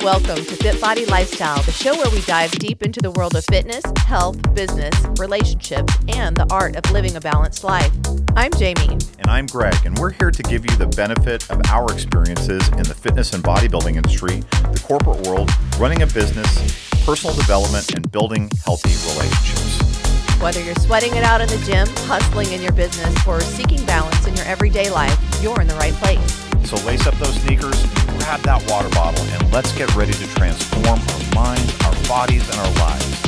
Welcome to FitBody Lifestyle, the show where we dive deep into the world of fitness, health, business, relationships, and the art of living a balanced life. I'm Jamie. And I'm Greg, and we're here to give you the benefit of our experiences in the fitness and bodybuilding industry, the corporate world, running a business, personal development, and building healthy relationships. Whether you're sweating it out in the gym, hustling in your business, or seeking balance in your everyday life, you're in the right place. So lace up those sneakers, grab that water bottle, and let's get ready to transform our minds, our bodies, and our lives.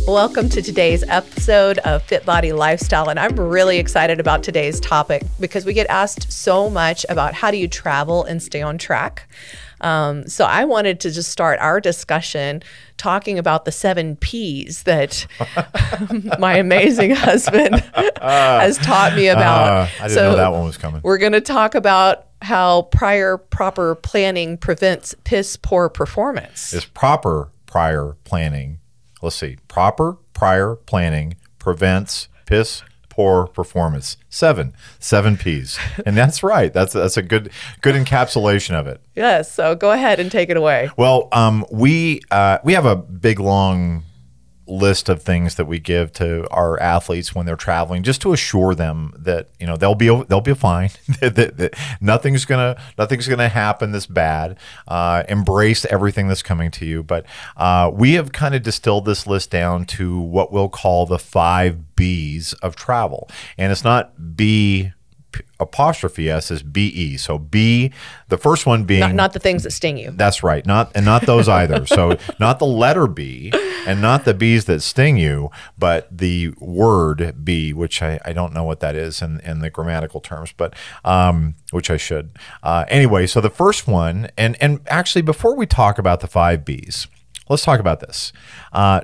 Welcome to today's episode of FitBody Lifestyle, and I'm really excited about today's topic because we get asked so much about how do you travel and stay on track. So I wanted to just start our discussion talking about the 7 Ps that my amazing husband has taught me about. I didn't know that one was coming. We're going to talk about how proper planning prevents piss poor performance. Is proper prior planning, let's see, proper prior planning prevents piss poor performance. 7 Ps. And that's right. That's a good encapsulation of it. Yes. So go ahead and take it away. Well, we have a big, long list of things that we give to our athletes when they're traveling, just to assure them that they'll be fine. that nothing's gonna happen that's bad. Embrace everything that's coming to you. But we have kind of distilled this list down to what we'll call the 5 Bs of travel, and it's not B apostrophe S, is BE. So B, the first one being not the things that sting you. That's right. Not those either. So not the letter B and not the B's that sting you, but the word B, which I don't know what that is in the grammatical terms, but which I should. Anyway, so the first one, and actually before we talk about the 5 B's, let's talk about this.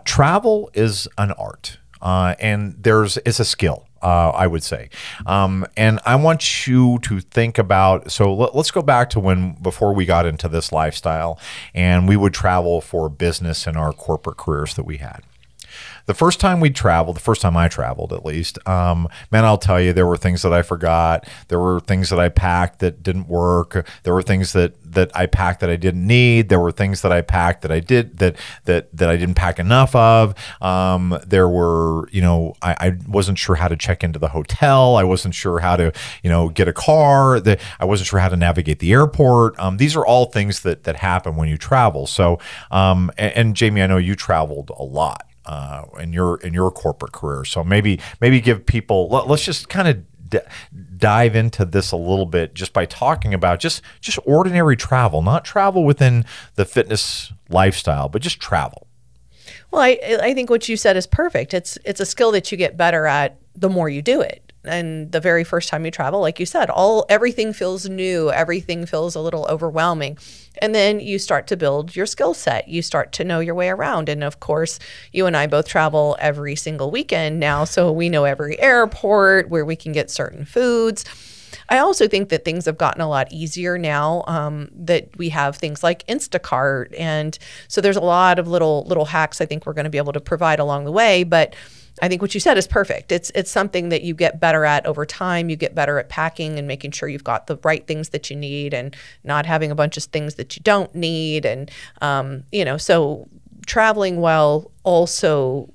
Travel is an art, and it's a skill. I would say. And I want you to think about, so let's go back to before we got into this lifestyle and we would travel for business in our corporate careers that we had. The first time I traveled at least, man, I'll tell you, there were things that I forgot. There were things that I packed that didn't work. There were things that I packed that I didn't need. There were things that I packed that I didn't pack enough of. There were, I wasn't sure how to check into the hotel. I wasn't sure how to, get a car. I wasn't sure how to navigate the airport. These are all things that happen when you travel. So, and Jamie, I know you traveled a lot. In your corporate career, so maybe give people. Let's just kind of dive into this a little bit, just by talking about just ordinary travel, not travel within the fitness lifestyle, but just travel. Well, I think what you said is perfect. It's a skill that you get better at the more you do it. And the very first time you travel, like you said, everything feels new, everything feels a little overwhelming. And then you start to build your skill set. You start to know your way around. And of course, you and I both travel every single weekend now, so we know every airport where we can get certain foods. I also think that things have gotten a lot easier now, that we have things like Instacart. And so there's a lot of little hacks I think we're going to be able to provide along the way. But I think what you said is perfect. It's something that you get better at over time. You get better at packing and making sure you've got the right things that you need and not having a bunch of things that you don't need. And, so traveling while also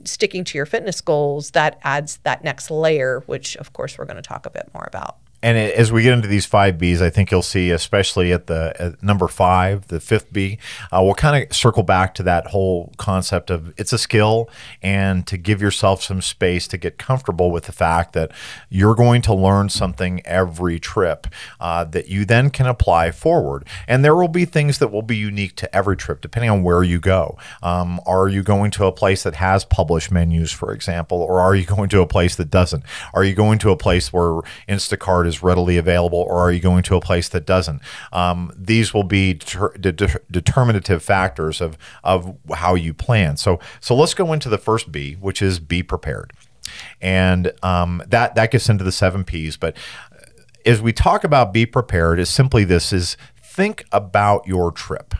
sticking to your fitness goals, that adds that next layer, which of course we're going to talk a bit more about. And as we get into these 5 Bs, I think you'll see, especially at number 5, the 5th B, we'll kind of circle back to that whole concept of it's a skill, and to give yourself some space to get comfortable with the fact that you're going to learn something every trip that you then can apply forward. And there will be things that will be unique to every trip, depending on where you go. Are you going to a place that has published menus, for example, or are you going to a place that doesn't? Are you going to a place where Instacart is readily available, or are you going to a place that doesn't? These will be determinative factors of how you plan. So let's go into the first B, which is be prepared. And that gets into the 7 Ps. But as we talk about be prepared, is simply this: is think about your trip.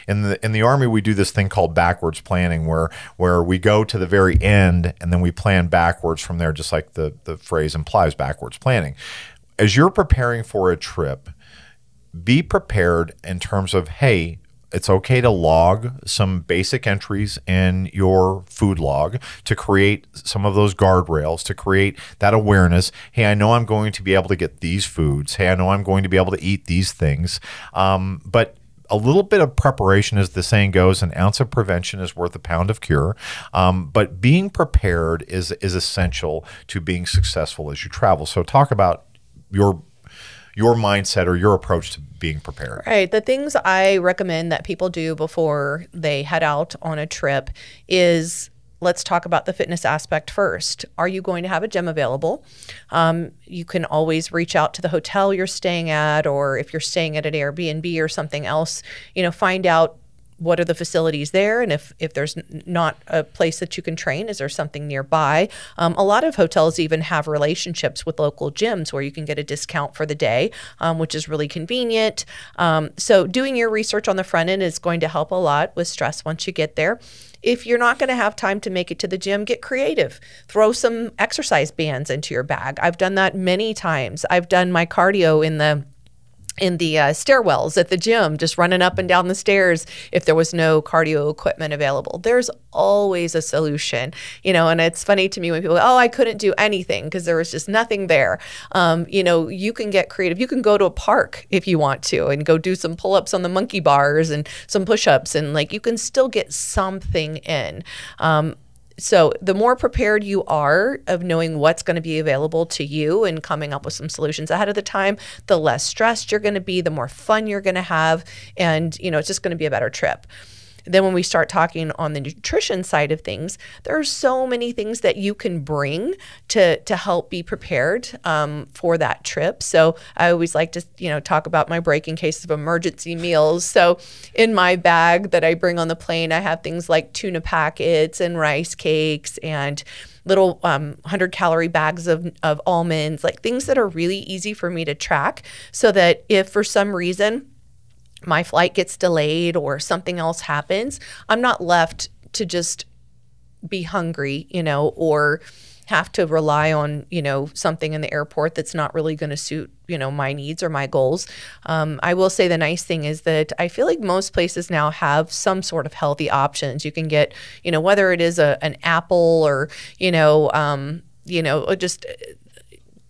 In the Army, we do this thing called backwards planning, where we go to the very end and then we plan backwards from there, just like the phrase implies, backwards planning. As you're preparing for a trip, be prepared in terms of, hey, it's okay to log some basic entries in your food log to create some of those guardrails, to create that awareness. Hey, I know I'm going to be able to get these foods. Hey, I know I'm going to be able to eat these things. But a little bit of preparation, as the saying goes, an ounce of prevention is worth a pound of cure. But being prepared is essential to being successful as you travel. So talk about your mindset or your approach to being prepared. Right. The things I recommend that people do before they head out on a trip is, let's talk about the fitness aspect first. Are you going to have a gym available? You can always reach out to the hotel you're staying at, or if you're staying at an Airbnb or something else, find out what are the facilities there, and if there's not a place that you can train, is there something nearby? A lot of hotels even have relationships with local gyms where you can get a discount for the day, which is really convenient. So doing your research on the front end is going to help a lot with stress once you get there. If you're not going to have time to make it to the gym, get creative. Throw some exercise bands into your bag. I've done that many times. I've done my cardio in the stairwells at the gym, just running up and down the stairs if there was no cardio equipment available. There's always a solution, and it's funny to me when people go, oh, I couldn't do anything because there was just nothing there. You can get creative. You can go to a park if you want to and go do some pull-ups on the monkey bars and some push-ups, and you can still get something in. So the more prepared you are of knowing what's going to be available to you and coming up with some solutions ahead of the time, the less stressed you're going to be, the more fun you're going to have, and it's just going to be a better trip. Then when we start talking on the nutrition side of things, there are so many things that you can bring to help be prepared for that trip. So I always like to talk about my break in case of emergency meals. So in my bag that I bring on the plane, I have things like tuna packets and rice cakes and little 100-calorie bags of almonds, like things that are really easy for me to track, so that if for some reason my flight gets delayed or something else happens, I'm not left to just be hungry, or have to rely on, something in the airport that's not really going to suit, my needs or my goals. I will say the nice thing is that I feel like most places now have some sort of healthy options. You can get, whether it is an apple or, just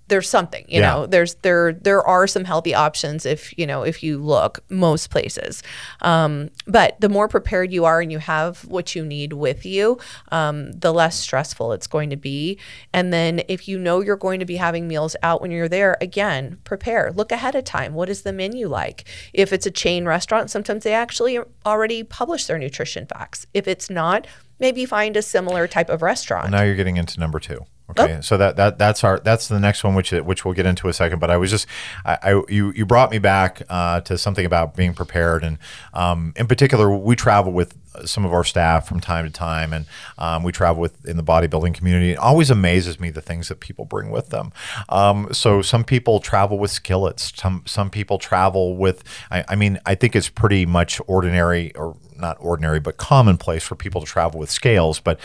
there's something, there are some healthy options if you look most places. But the more prepared you are and you have what you need with you, the less stressful it's going to be. And then if you're going to be having meals out when you're there, again, prepare, look ahead of time. What is the menu like? If it's a chain restaurant, sometimes they actually already publish their nutrition facts. If it's not, maybe find a similar type of restaurant. Well, now you're getting into number 2. Okay, so that's the next one, which we'll get into a second. But I was just, you brought me back to something about being prepared, and in particular, we travel with some of our staff from time to time, and we travel in the bodybuilding community. It always amazes me the things that people bring with them. So some people travel with skillets. Some people travel with. I think it's pretty much ordinary, or not ordinary, but commonplace for people to travel with scales. But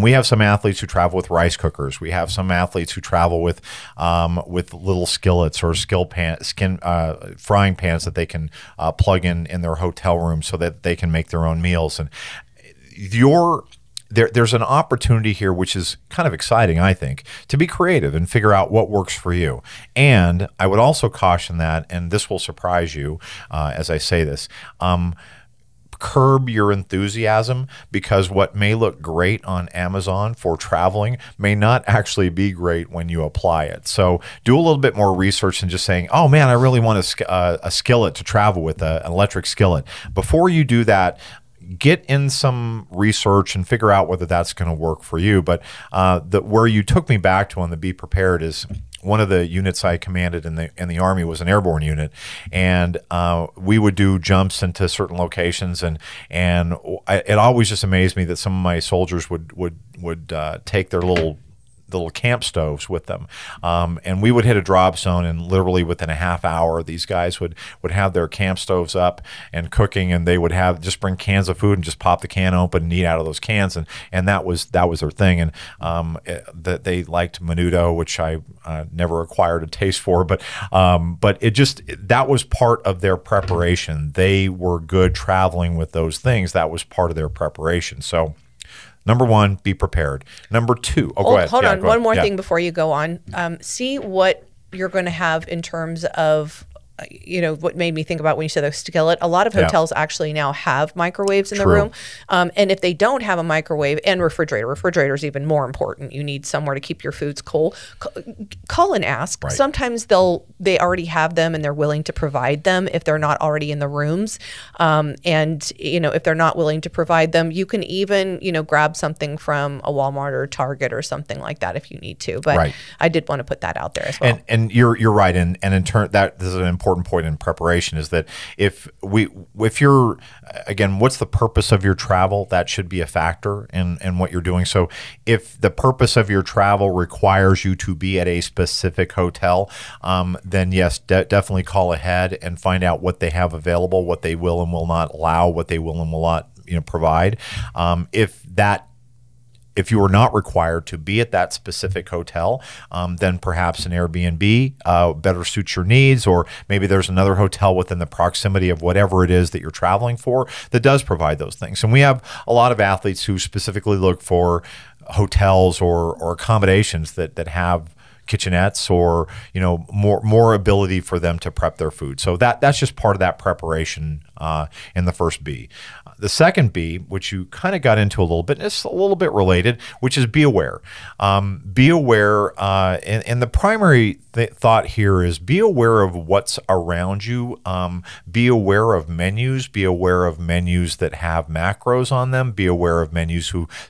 we have some athletes who travel with rice cookers. We have some athletes who travel with little skillets or frying pans that they can plug in their hotel room so that they can make their own meals. And there's an opportunity here, which is kind of exciting, I think, to be creative and figure out what works for you. And I would also caution that, and this will surprise you as I say this, curb your enthusiasm, because what may look great on Amazon for traveling may not actually be great when you apply it. So do a little bit more research than just saying, oh man, I really want a skillet to travel with, an electric skillet. Before you do that, get in some research and figure out whether that's going to work for you. But where you took me back to on the be prepared is one of the units I commanded in the Army was an airborne unit, and we would do jumps into certain locations, and it always just amazed me that some of my soldiers would take their little the little camp stoves with them. And we would hit a drop zone, and literally within a half hour, these guys would have their camp stoves up and cooking, and they would just bring cans of food and just pop the can open and eat out of those cans. And that was their thing. And that they liked menudo, which I never acquired a taste for, but that was part of their preparation. They were good traveling with those things. That was part of their preparation. So number one, be prepared. Number two, go ahead. Hold on. One more thing before you go on. See what you're going to have in terms of, what made me think about when you said the skillet. A lot of hotels actually now have microwaves in the room. And if they don't have a microwave and refrigerator is even more important. You need somewhere to keep your foods cool. Call and ask. Right. Sometimes they already have them and they're willing to provide them if they're not already in the rooms. And if they're not willing to provide them, you can even, grab something from a Walmart or Target or something like that if you need to. But I did want to put that out there as well. And you're right. And in turn, this is an important point in preparation, is that if you're, again, what's the purpose of your travel? That should be a factor in what you're doing. So if the purpose of your travel requires you to be at a specific hotel, then yes, definitely call ahead and find out what they have available, what they will and will not allow, what they will and will not provide. If you are not required to be at that specific hotel, then perhaps an Airbnb better suits your needs, or maybe there's another hotel within the proximity of whatever it is that you're traveling for that does provide those things. And we have a lot of athletes who specifically look for hotels or accommodations that have kitchenettes or more ability for them to prep their food. So that's just part of that preparation in the first B. The second B, which you kind of got into a little bit, and it's a little bit related, which is be aware. Be aware, and the primary thought here is be aware of what's around you. Be aware of menus. Be aware of menus that have macros on them. Be aware of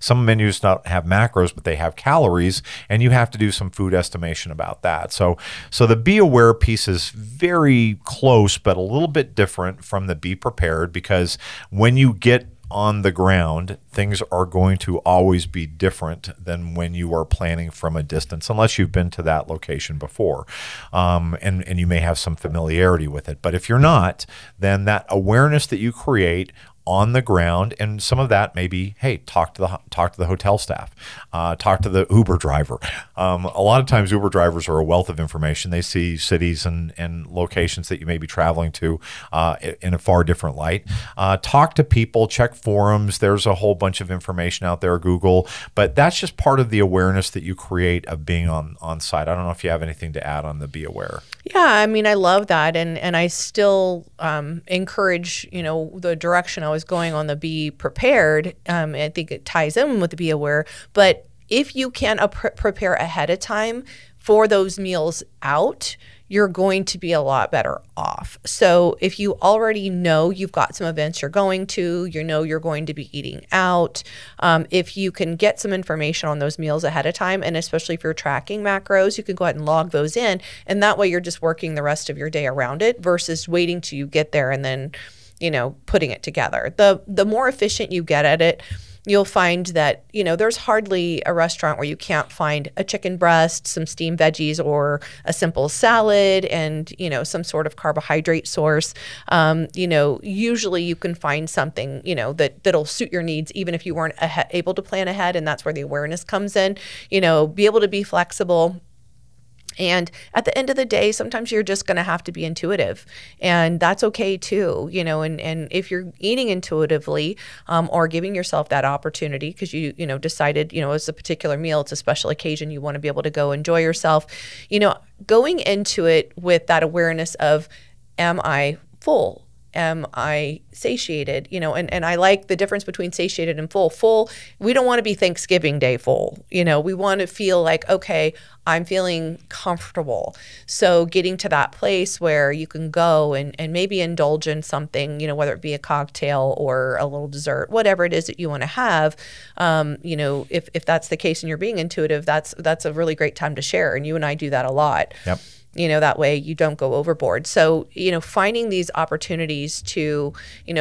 some menus not have macros, but they have calories, and you have to do some food estimation about that. So the be aware piece is very close, but a little bit different from the be prepared, because when you get on the ground, things are going to always be different than when you are planning from a distance, unless you've been to that location before, and you may have some familiarity with it. But if you're not, then that awareness that you create on the ground, and some of that may be, hey, talk to the hotel staff, talk to the Uber driver. A lot of times Uber drivers are a wealth of information. They see cities and locations that you may be traveling to in a far different light. Talk to people, check forums. There's a whole bunch of information out there, Google, but that's just part of the awareness that you create of being on site. I don't know if you have anything to add on the be aware. Yeah, I mean, I love that, and I still encourage the direction I was going on the be prepared. I think it ties in with the be aware, but if you can prepare ahead of time for those meals out, you're going to be a lot better off. So if you already know you've got some events you're going to, you're going to be eating out, if you can get some information on those meals ahead of time, and especially if you're tracking macros, you can go ahead and log those in, and that way you're just working the rest of your day around it versus waiting till you get there and then putting it together. The more efficient you get at it, you'll find that, there's hardly a restaurant where you can't find a chicken breast, some steamed veggies, or a simple salad and, some sort of carbohydrate source. Usually you can find something, that'll suit your needs, even if you weren't able to plan ahead. And that's where the awareness comes in, be able to be flexible. And at the end of the day, sometimes you're just going to have to be intuitive, and that's okay too, and if you're eating intuitively, or giving yourself that opportunity because you decided, it's a particular meal, it's a special occasion, you want to be able to go enjoy yourself, going into it with that awareness of, am I full? Am I satiated? And I like the difference between satiated and full. Full, we don't want to be Thanksgiving Day full. We want to feel like, okay, I'm feeling comfortable. So getting to that place where you can go and maybe indulge in something, whether it be a cocktail or a little dessert, whatever it is that you want to have, if that's the case and you're being intuitive, that's a really great time to share. And you and I do that a lot. Yep. That way you don't go overboard. So, finding these opportunities to,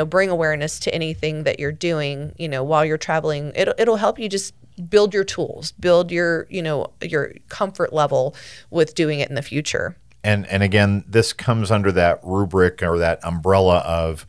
bring awareness to anything that you're doing, while you're traveling, it'll help you just build your tools, build your, your comfort level with doing it in the future. And again, this comes under that rubric or that umbrella of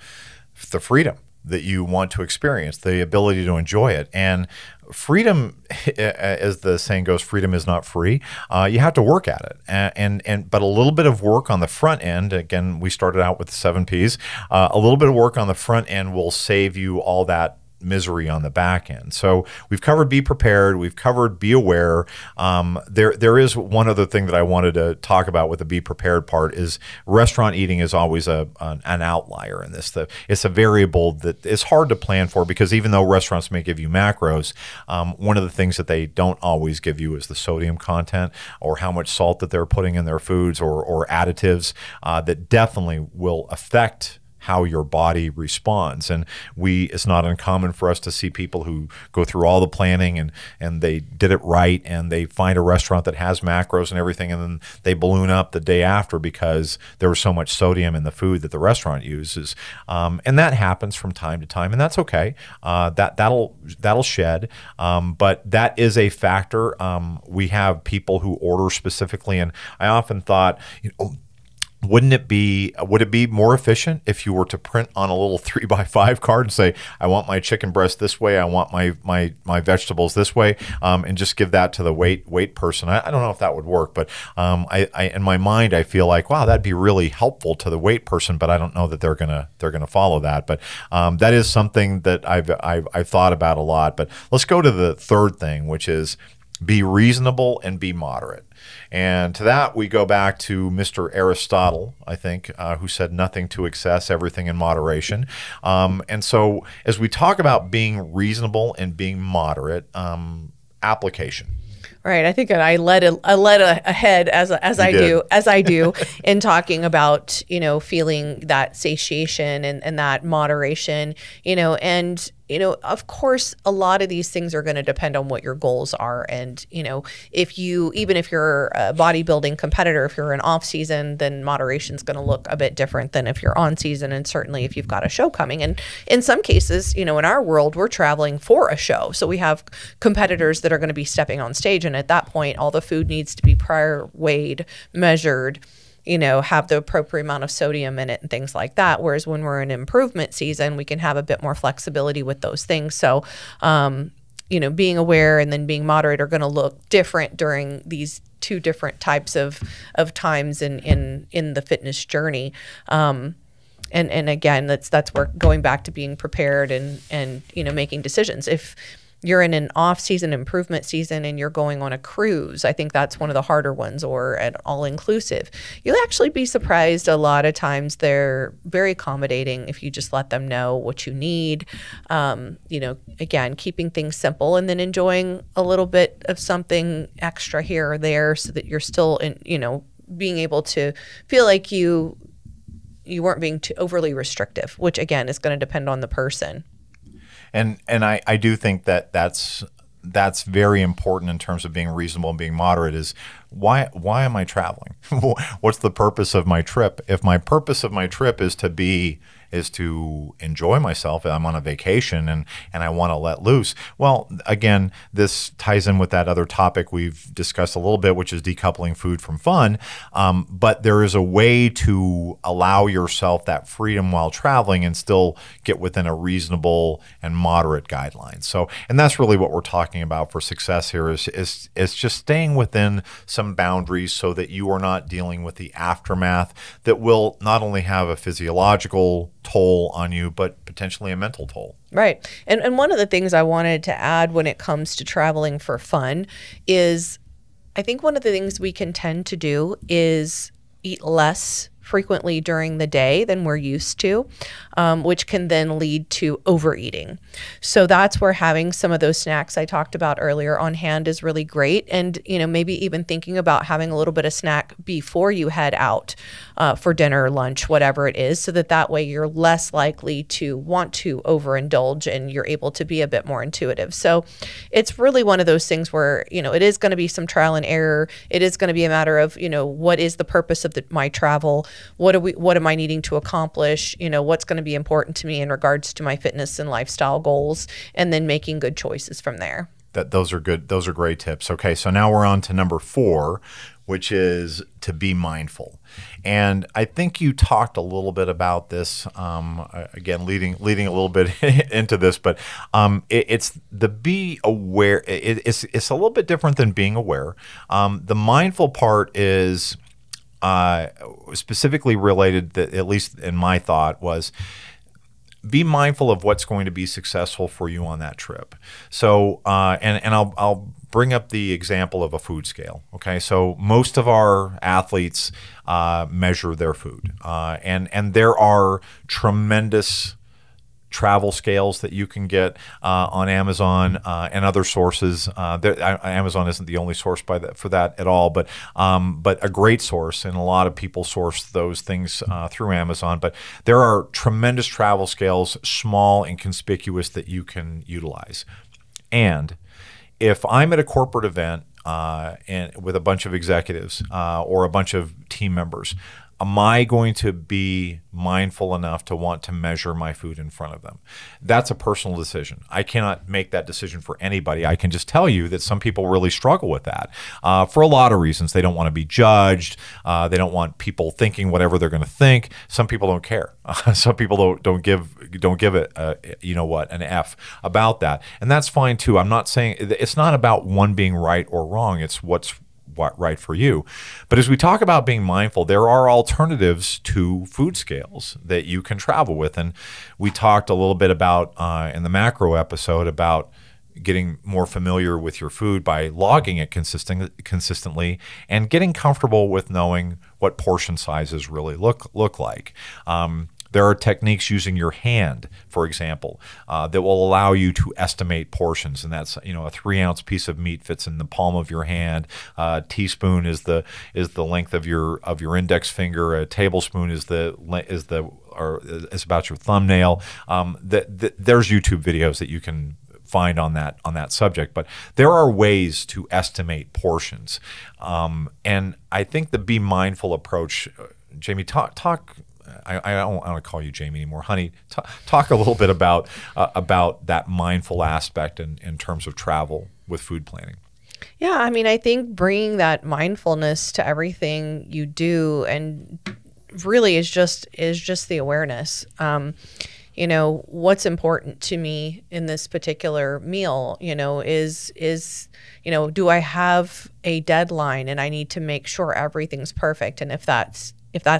the freedom that you want to experience, the ability to enjoy it. And freedom, as the saying goes, freedom is not free. You have to work at it, but a little bit of work on the front end. Again, we started out with the 7 Ps. A little bit of work on the front end will save you all that misery on the back end. So we've covered be prepared, we've covered be aware. There is one other thing that I wanted to talk about with the be prepared part is restaurant eating is always an outlier in this. It's a variable that is hard to plan for, because even though restaurants may give you macros, one of the things that they don't always give you is the sodium content or how much salt that they're putting in their foods or additives that definitely will affect how your body responds. And it's not uncommon for us to see people who go through all the planning and they did it right, and they find a restaurant that has macros and everything, and then they balloon up the day after because there was so much sodium in the food that the restaurant uses. And that happens from time to time, and that's okay. That'll shed. But that is a factor. We have people who order specifically, and I often thought, would it be more efficient if you were to print on a little 3x5 card and say, I want my chicken breast this way, I want my vegetables this way, and just give that to the weight person? I don't know if that would work, but I in my mind I feel like, wow, that'd be really helpful to the weight person, but I don't know that they're gonna follow that. But that is something that I've thought about a lot. But let's go to the third thing, which is be reasonable and be moderate. And to that, we go back to Mr. Aristotle, I think, who said nothing to excess, everything in moderation. And so as we talk about being reasonable and being moderate, application. Right. I think I led ahead as I do in talking about, feeling that satiation and that moderation, and of course, a lot of these things are going to depend on what your goals are. And, even if you're a bodybuilding competitor, if you're in off season, then moderation is going to look a bit different than if you're on season. And certainly if you've got a show coming. And in some cases, in our world, we're traveling for a show. So we have competitors that are going to be stepping on stage. And at that point, all the food needs to be prior weighed, measured, have the appropriate amount of sodium in it and things like that. Whereas when we're in improvement season, we can have a bit more flexibility with those things. So, being aware and then being moderate are going to look different during these two different types of times in the fitness journey. And again, that's where going back to being prepared and making decisions. If you're in an off-season improvement season and you're going on a cruise, I think that's one of the harder ones, or an all-inclusive. You'll actually be surprised. A lot of times they're very accommodating if you just let them know what you need. Again, keeping things simple and then enjoying a little bit of something extra here or there so that you're still being able to feel like you weren't being too overly restrictive, which again is going to depend on the person. And I do think that's very important in terms of being reasonable and being moderate. Is why am I traveling? What's the purpose of my trip? If my purpose of my trip is to enjoy myself, I'm on a vacation and I want to let loose. Well, again, this ties in with that other topic we've discussed a little bit, which is decoupling food from fun. But there is a way to allow yourself that freedom while traveling and still get within a reasonable and moderate guideline. So, and that's really what we're talking about for success here is just staying within some boundaries so that you are not dealing with the aftermath that will not only have a physiological toll on you, but potentially a mental toll. Right. And one of the things I wanted to add when it comes to traveling for fun is I think one of the things we can tend to do is eat less frequently during the day than we're used to, which can then lead to overeating. So that's where having some of those snacks I talked about earlier on hand is really great. And, maybe even thinking about having a little bit of snack before you head out for dinner, lunch, whatever it is, so that way you're less likely to want to overindulge and you're able to be a bit more intuitive. So it's really one of those things where, it is going to be some trial and error. It is going to be a matter of, what is the purpose of my travel? What am I needing to accomplish? What's going to be important to me in regards to my fitness and lifestyle goals, and then making good choices from there. those are good. Those are great tips. Okay, so now we're on to number 4, which is to be mindful. And I think you talked a little bit about this, again, leading a little bit into this, but it's the be aware. It's a little bit different than being aware. The mindful part is specifically related, that, at least in my thought, was be mindful of what's going to be successful for you on that trip. So, and I'll bring up the example of a food scale. Okay, so most of our athletes measure their food, and there are tremendous travel scales that you can get on Amazon and other sources. Amazon isn't the only source for that at all, but a great source, and a lot of people source those things through Amazon. But there are tremendous travel scales, small and conspicuous, that you can utilize. And if I'm at a corporate event and with a bunch of executives or a bunch of team members, am I going to be mindful enough to want to measure my food in front of them? That's a personal decision. I cannot make that decision for anybody. I can just tell you that some people really struggle with that for a lot of reasons. They don't want to be judged. They don't want people thinking whatever they're going to think. Some people don't care. Some people don't give it an F about that, and that's fine too. I'm not saying it's not about one being right or wrong. It's what's right for you. But as we talk about being mindful, there are alternatives to food scales that you can travel with. And we talked a little bit about in the macro episode about getting more familiar with your food by logging it consistently and getting comfortable with knowing what portion sizes really look like. There are techniques using your hand, for example, that will allow you to estimate portions, and that's, a 3-ounce piece of meat fits in the palm of your hand. A teaspoon is the length of your index finger. A tablespoon is about your thumbnail. There's YouTube videos that you can find on that subject, but there are ways to estimate portions, and I think the be mindful approach. Jamie, talk. I don't want to call you Jamie anymore, honey. Talk a little bit about that mindful aspect in terms of travel with food planning. Yeah, I mean, I think bringing that mindfulness to everything you do, and really is just the awareness. What's important to me in this particular meal, is do I have a deadline and I need to make sure everything's perfect? And if that's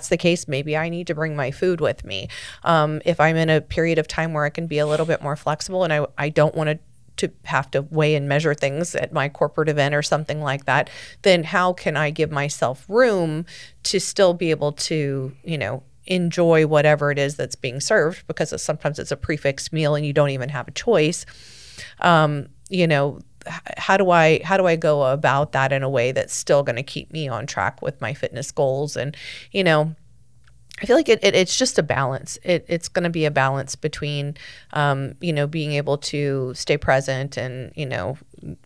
the case, maybe I need to bring my food with me. If I'm in a period of time where I can be a little bit more flexible and I don't want to have to weigh and measure things at my corporate event or something like that, then how can I give myself room to still be able to, enjoy whatever it is that's being served, because sometimes it's a prefixed meal and you don't even have a choice. How do I go about that in a way that's still going to keep me on track with my fitness goals? And, I feel like it's just a balance. It's going to be a balance between, being able to stay present and,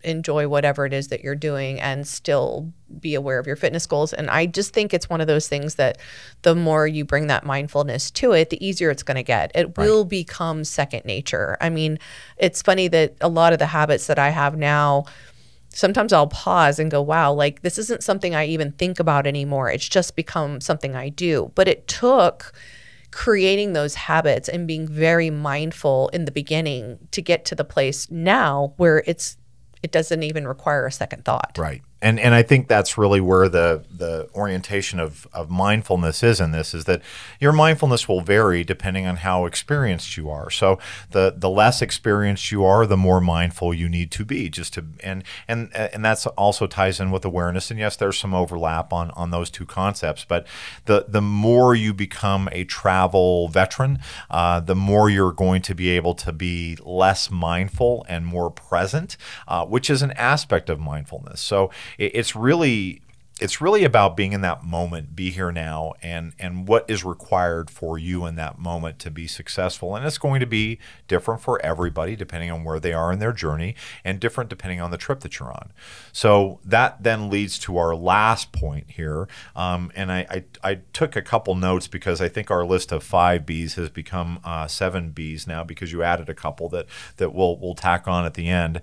enjoy whatever it is that you're doing and still be aware of your fitness goals. And I just think it's one of those things that the more you bring that mindfulness to it, the easier it's going to get. It will become second nature. I mean, it's funny that a lot of the habits that I have now, sometimes I'll pause and go, wow, like this isn't something I even think about anymore. It's just become something I do. But it took creating those habits and being very mindful in the beginning to get to the place now where it doesn't even require a second thought. Right. And I think that's really where the orientation of mindfulness is in this, is that your mindfulness will vary depending on how experienced you are. So the less experienced you are, the more mindful you need to be, and that's also ties in with awareness. And yes, there's some overlap on those two concepts, but the more you become a travel veteran, the more you're going to be able to be less mindful and more present, which is an aspect of mindfulness. So it's really it's really about being in that moment, be here now, and what is required for you in that moment to be successful. And it's going to be different for everybody depending on where they are in their journey, and different depending on the trip that you're on. So that then leads to our last point here. And I took a couple notes because I think our list of 5 B's has become 7 B's now, because you added a couple that we'll tack on at the end.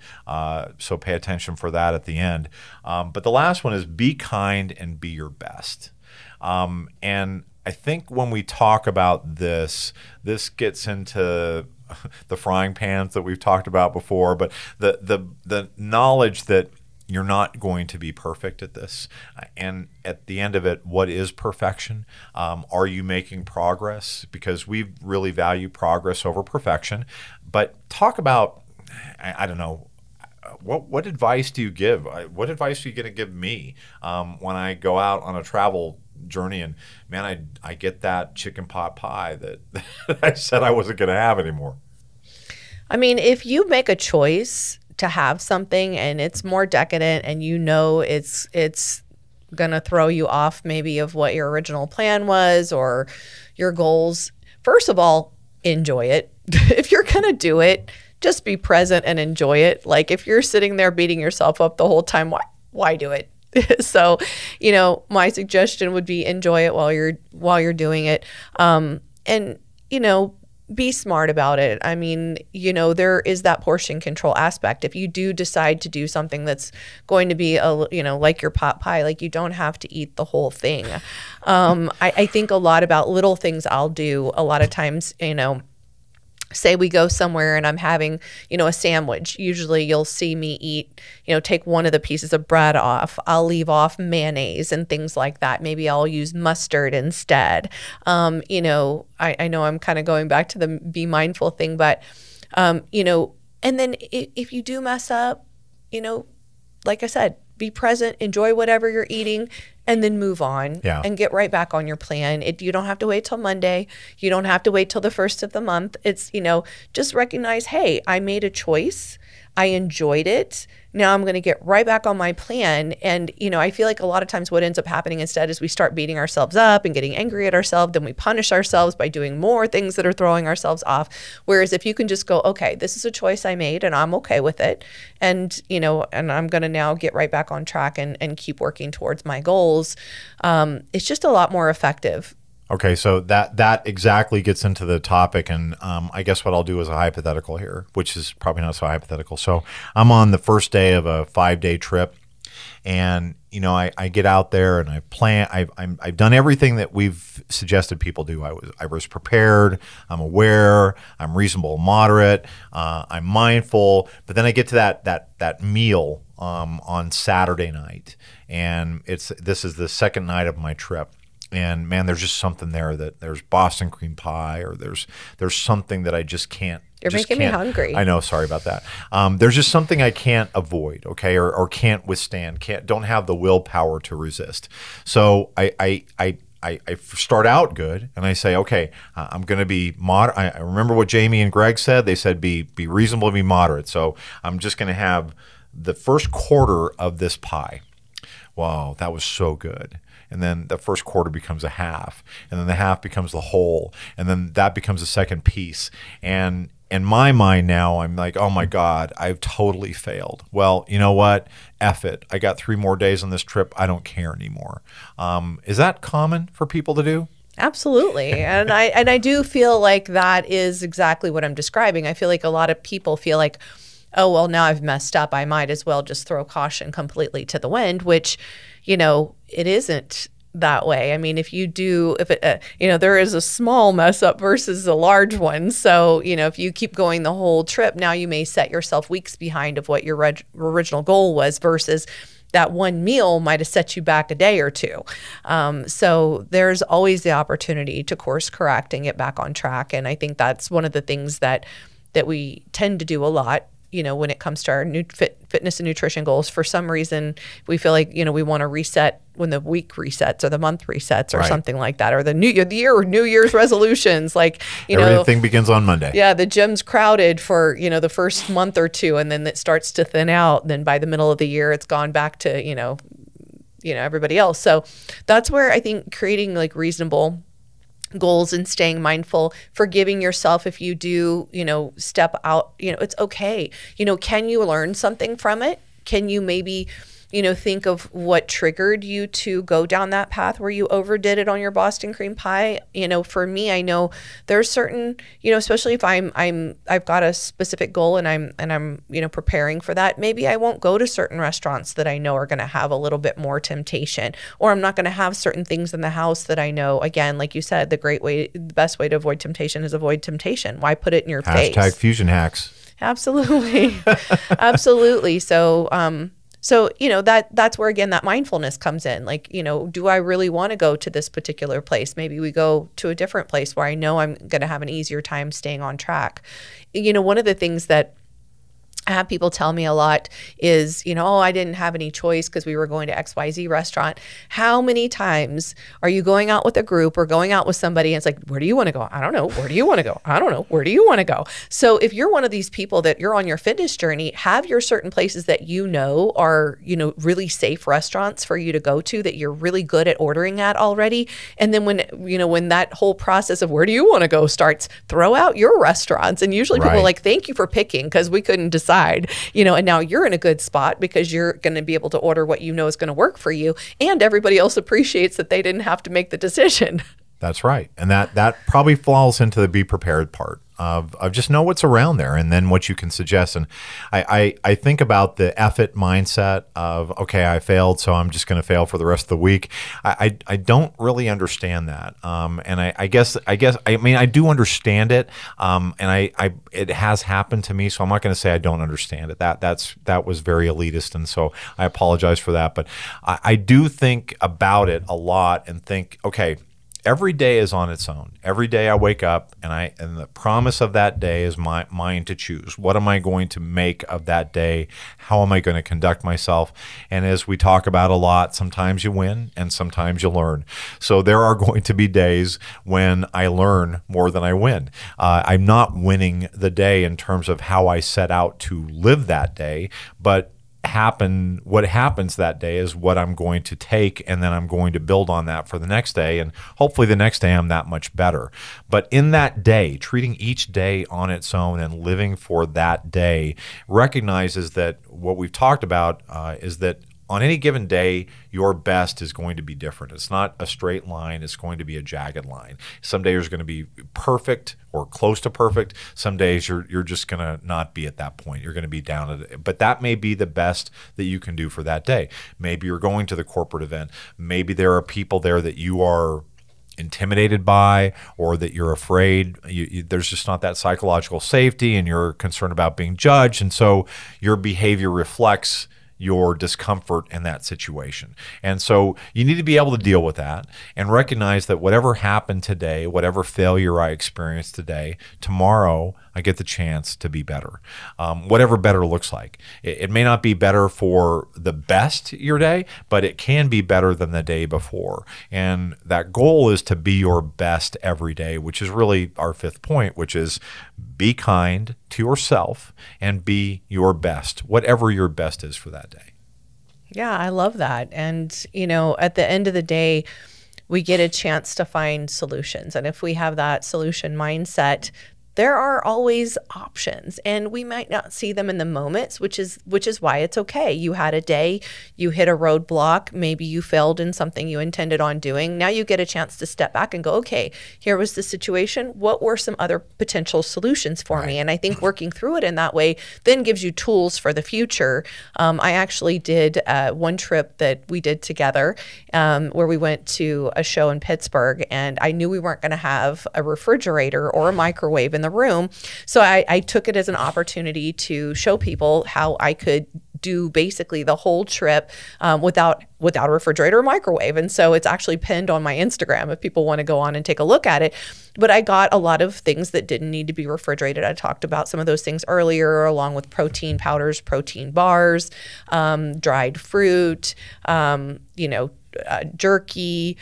So pay attention for that at the end. But the last one is be kind and be your best. And I think when we talk about this gets into the frying pans that we've talked about before, but the knowledge that you're not going to be perfect at this. And at the end of it, what is perfection? Are you making progress? Because we really value progress over perfection. But talk about, I don't know, what advice do you give? What advice are you going to give me when I go out on a travel journey and, man, I get that chicken pot pie that I said I wasn't going to have anymore? I mean, if you make a choice to have something and it's more decadent and you know it's going to throw you off maybe of what your original plan was or your goals, first of all, enjoy it. If you're going to do it, just be present and enjoy it. Like if you're sitting there beating yourself up the whole time, why do it? So, my suggestion would be enjoy it while you're doing it. And, be smart about it. I mean, there is that portion control aspect. If you do decide to do something that's going to be, like your pot pie, like you don't have to eat the whole thing. I think a lot about little things I'll do a lot of times, say we go somewhere and I'm having, a sandwich. Usually you'll see me eat, take one of the pieces of bread off. I'll leave off mayonnaise and things like that. Maybe I'll use mustard instead. I know I'm kind of going back to the be mindful thing, but, and then if you do mess up, like I said, be present, enjoy whatever you're eating, and then move on and get right back on your plan. You don't have to wait till Monday. You don't have to wait till the first of the month. It's, just recognize, hey, I made a choice. I enjoyed it. Now I'm going to get right back on my plan. And, I feel like a lot of times what ends up happening instead is we start beating ourselves up and getting angry at ourselves. Then we punish ourselves by doing more things that are throwing ourselves off. Whereas if you can just go, okay, this is a choice I made and I'm okay with it. And, and I'm going to now get right back on track and keep working towards my goals. It's just a lot more effective. Okay, so that exactly gets into the topic, and I guess what I'll do is a hypothetical here, which is probably not so hypothetical. So I'm on the first day of a 5-day trip, and I get out there and I plan. I've done everything that we've suggested people do. I was prepared. I'm aware. I'm reasonable, moderate. I'm mindful. But then I get to that meal on Saturday night, and this is the second night of my trip. And man, there's just something there that there's Boston cream pie, or there's something that I just can't. You're making me hungry. I know. Sorry about that. There's just something I can't avoid, okay, or can't withstand. Don't have the willpower to resist. So I start out good, and I say, okay, I'm going to be moderate. I remember what Jamie and Greg said. They said be reasonable, be moderate. So I'm just going to have the first quarter of this pie. Wow, that was so good. And then the first quarter becomes a half, and then the half becomes the whole, and then that becomes a second piece. And in my mind now, I'm like, oh my God, I've totally failed. Well, you know what? F it. I got 3 more days on this trip. I don't care anymore. Is that common for people to do? Absolutely. And I do feel like that is exactly what I'm describing. I feel like a lot of people feel like, oh, well, now I've messed up. I might as well just throw caution completely to the wind, which, it isn't that way. I mean, if there is a small mess up versus a large one. So, if you keep going the whole trip, now you may set yourself weeks behind of what your original goal was, versus that one meal might have set you back a day or two. So there's always the opportunity to course correct and get back on track. And I think that's one of the things that we tend to do a lot, when it comes to our fitness and nutrition goals. For some reason, we feel like, we want to reset when the week resets or the month resets or something like that, or the New Year's resolutions. Like, everything begins on Monday. Yeah, the gym's crowded for, the first month or two, and then it starts to thin out. Then by the middle of the year, it's gone back to, everybody else. So that's where I think creating like reasonable goals and staying mindful, forgiving yourself if you do, step out, it's okay. Can you learn something from it? Can you maybe, think of what triggered you to go down that path where you overdid it on your Boston cream pie? For me, I know there's certain, especially if I've got a specific goal and I'm preparing for that, maybe I won't go to certain restaurants that I know are going to have a little bit more temptation, or I'm not going to have certain things in the house that I know, again, like you said, the best way to avoid temptation is avoid temptation. Why put it in your face? Hashtag fusion hacks. Absolutely. Absolutely. So, that's where, again, that mindfulness comes in. Like, do I really want to go to this particular place? Maybe we go to a different place where I know I'm going to have an easier time staying on track. One of the things that I have people tell me a lot is, I didn't have any choice because we were going to XYZ restaurant. How many times are you going out with a group or going out with somebody and it's like, where do you want to go? I don't know. Where do you want to go? I don't know. Where do you want to go? So if you're one of these people that you're on your fitness journey, have your certain places that are, really safe restaurants for you to go to that you're really good at ordering at already. And then when that whole process of where do you want to go starts, throw out your restaurants. And usually people are like, thank you for picking because we couldn't decide. And now you're in a good spot because you're going to be able to order what is going to work for you. And everybody else appreciates that they didn't have to make the decision. That's right. And that probably falls into the be prepared part of just know what's around there and then what you can suggest. And I think about the effort mindset of, okay, I failed, so I'm just going to fail for the rest of the week. I don't really understand that. And I guess I do understand it. And it has happened to me, so I'm not going to say I don't understand it. That was very elitist, and so I apologize for that. But I do think about it a lot and think, okay, every day is on its own. Every day I wake up and the promise of that day is mine to choose. What am I going to make of that day? How am I going to conduct myself? And as we talk about a lot, sometimes you win and sometimes you learn. So there are going to be days when I learn more than I win. I'm not winning the day in terms of how I set out to live that day, but what happens that day is what I'm going to take, and then I'm going to build on that for the next day, and hopefully the next day I'm that much better. But in that day, treating each day on its own and living for that day recognizes that what we've talked about is that on any given day, your best is going to be different. It's not a straight line. It's going to be a jagged line. Some days are going to be perfect or close to perfect. Some days you're just going to not be at that point. You're going to be down at it. But that may be the best that you can do for that day. Maybe you're going to the corporate event. Maybe there are people there that you are intimidated by, or that you're afraid. There's just not that psychological safety, and you're concerned about being judged. And so your behavior reflects your discomfort in that situation. And so you need to be able to deal with that and recognize that whatever happened today, whatever failure I experienced today, tomorrow I get the chance to be better. Whatever better looks like. It may not be better for the best your day, but it can be better than the day before. And that goal is to be your best every day, which is really our fifth point, which is be kind to yourself and be your best, whatever your best is for that day. Yeah, I love that. And, at the end of the day, we get a chance to find solutions. And if we have that solution mindset, there are always options, and we might not see them in the moments, which is why it's okay. You had a day, you hit a roadblock, maybe you failed in something you intended on doing. Now you get a chance to step back and go, okay, here was the situation. What were some other potential solutions for me? And I think working through it in that way then gives you tools for the future. I actually did one trip that we did together where we went to a show in Pittsburgh, and I knew we weren't going to have a refrigerator or a microwave in the room. So I took it as an opportunity to show people how I could do basically the whole trip without a refrigerator or microwave. And so it's actually pinned on my Instagram if people want to go on and take a look at it. But I got a lot of things that didn't need to be refrigerated. I talked about some of those things earlier, along with protein powders, protein bars, dried fruit, jerky,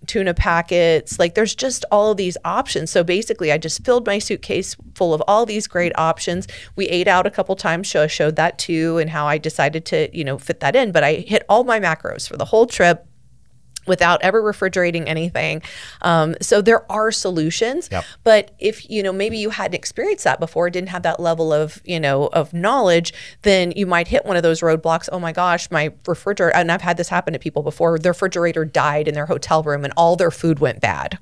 tuna packets. Like there's just all of these options. So basically I just filled my suitcase full of all these great options. We ate out a couple times, so I showed that too, and how I decided to, fit that in. But I hit all my macros for the whole trip without ever refrigerating anything. So there are solutions, but if, maybe you hadn't experienced that before, didn't have that level of, of knowledge, then you might hit one of those roadblocks. Oh my gosh, my refrigerator, and I've had this happen to people before, their refrigerator died in their hotel room and all their food went bad.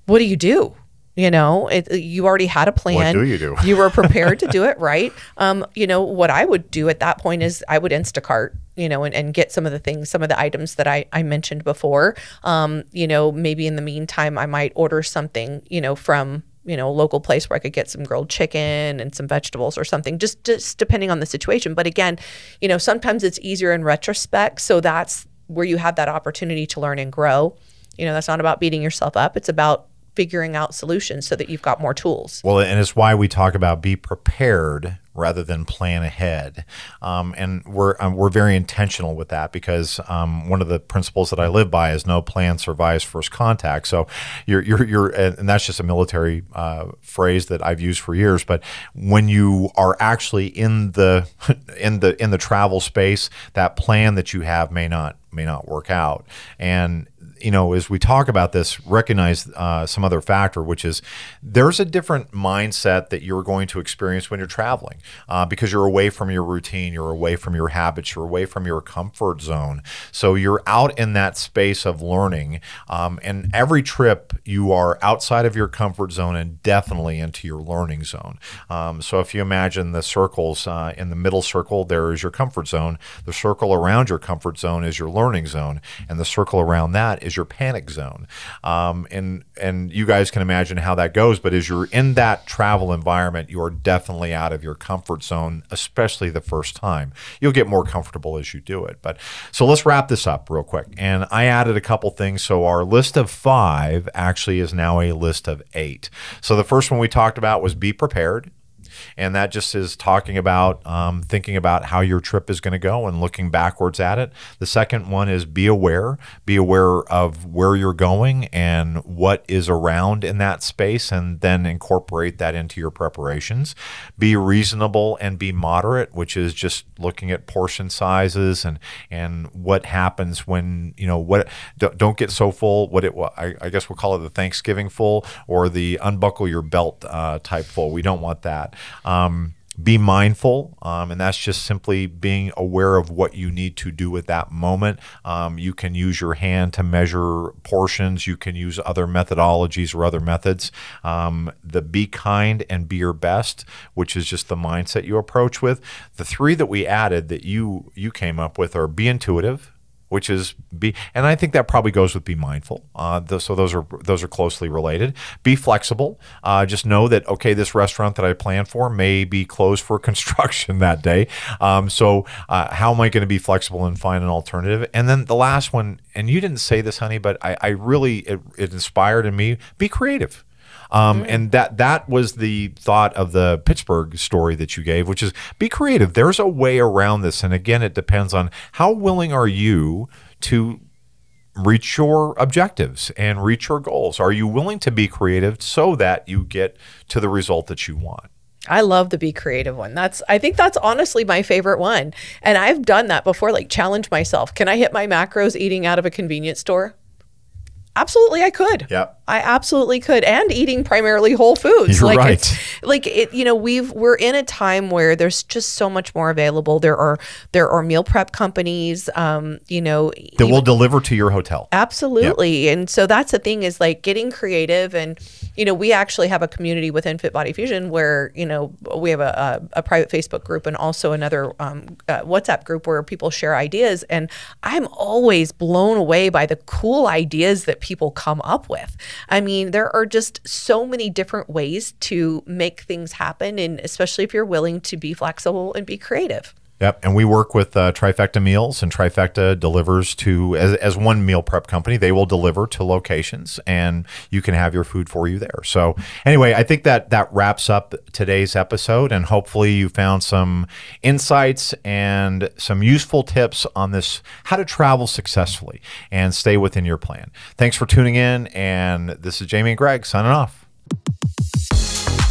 What do you do? You already had a plan. What do you do? You were prepared to do it, right? What I would do at that point is I would Instacart, and get some of the items that I mentioned before. Maybe in the meantime, I might order something, from, a local place where I could get some grilled chicken and some vegetables or something, just depending on the situation. But again, sometimes it's easier in retrospect. So that's where you have that opportunity to learn and grow. That's not about beating yourself up. It's about figuring out solutions so that you've got more tools. Well, and it's why we talk about be prepared rather than plan ahead. And we're very intentional with that because one of the principles that I live by is no plan survives first contact. So and that's just a military phrase that I've used for years. But when you are actually in the in the travel space, that plan that you have may not work out. And as we talk about this, recognize some other factor, which is there's a different mindset that you're going to experience when you're traveling because you're away from your routine, you're away from your habits, you're away from your comfort zone. So you're out in that space of learning. And every trip you are outside of your comfort zone and definitely into your learning zone. So if you imagine the circles, in the middle circle, there is your comfort zone. The circle around your comfort zone is your learning zone. And the circle around that is your panic zone. And you guys can imagine how that goes, but as you're in that travel environment, you are definitely out of your comfort zone, especially the first time. You'll get more comfortable as you do it. But so let's wrap this up real quick. And I added a couple things. So our list of 5 actually is now a list of 8. So the first one we talked about was be prepared. And that just is talking about thinking about how your trip is going to go and looking backwards at it. The second one is be aware of where you're going and what is around in that space, and then incorporate that into your preparations. Be reasonable and be moderate, which is just looking at portion sizes and what happens when, don't get so full. I guess we'll call it the Thanksgiving full or the unbuckle your belt type full. We don't want that. Be mindful, and that's just simply being aware of what you need to do at that moment. You can use your hand to measure portions. You can use other methodologies or other methods. The be kind and be your best, which is just the mindset you approach with. The 3 that we added that you came up with are be intuitive, which is and I think that probably goes with be mindful. So those are closely related. Be flexible. Just know that, okay, this restaurant that I planned for may be closed for construction that day. So how am I going to be flexible and find an alternative? And then the last one, and you didn't say this, honey, but I really, it inspired in me, be creative. And that was the thought of the Pittsburgh story that you gave, which is be creative. There's a way around this. And again, it depends on how willing are you to reach your objectives and reach your goals. Are you willing to be creative so that you get to the result that you want? I love the be creative one. I think that's honestly my favorite one. And I've done that before, like challenge myself. Can I hit my macros eating out of a convenience store? Absolutely, I could. Yep. I absolutely could, and eating primarily whole foods. You're right. We're in a time where there's just so much more available. There are meal prep companies, that will deliver to your hotel. Absolutely, Yep. and so that's the thing is like getting creative, and we actually have a community within FitBody Fusion where we have a private Facebook group and also another WhatsApp group where people share ideas, and I'm always blown away by the cool ideas that people come up with. I mean, there are just so many different ways to make things happen, and especially if you're willing to be flexible and be creative. Yep, and we work with Trifecta Meals, and Trifecta delivers to, as one meal prep company, they will deliver to locations, and you can have your food for you there. So anyway, I think that wraps up today's episode, and hopefully you found some insights and some useful tips on this, how to travel successfully and stay within your plan. Thanks for tuning in, and this is Jamie and Greg signing off.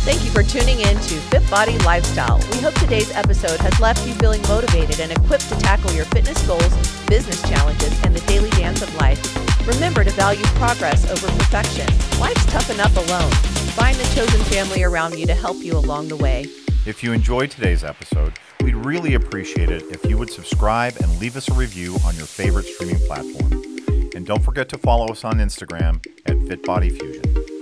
Thank you for tuning in to FitBody Lifestyle. We hope today's episode has left you feeling motivated and equipped to tackle your fitness goals, business challenges, and the daily dance of life. Remember to value progress over perfection. Life's tough enough alone. Find the chosen family around you to help you along the way. If you enjoyed today's episode, we'd really appreciate it if you would subscribe and leave us a review on your favorite streaming platform. And don't forget to follow us on Instagram at FitBodyFusion.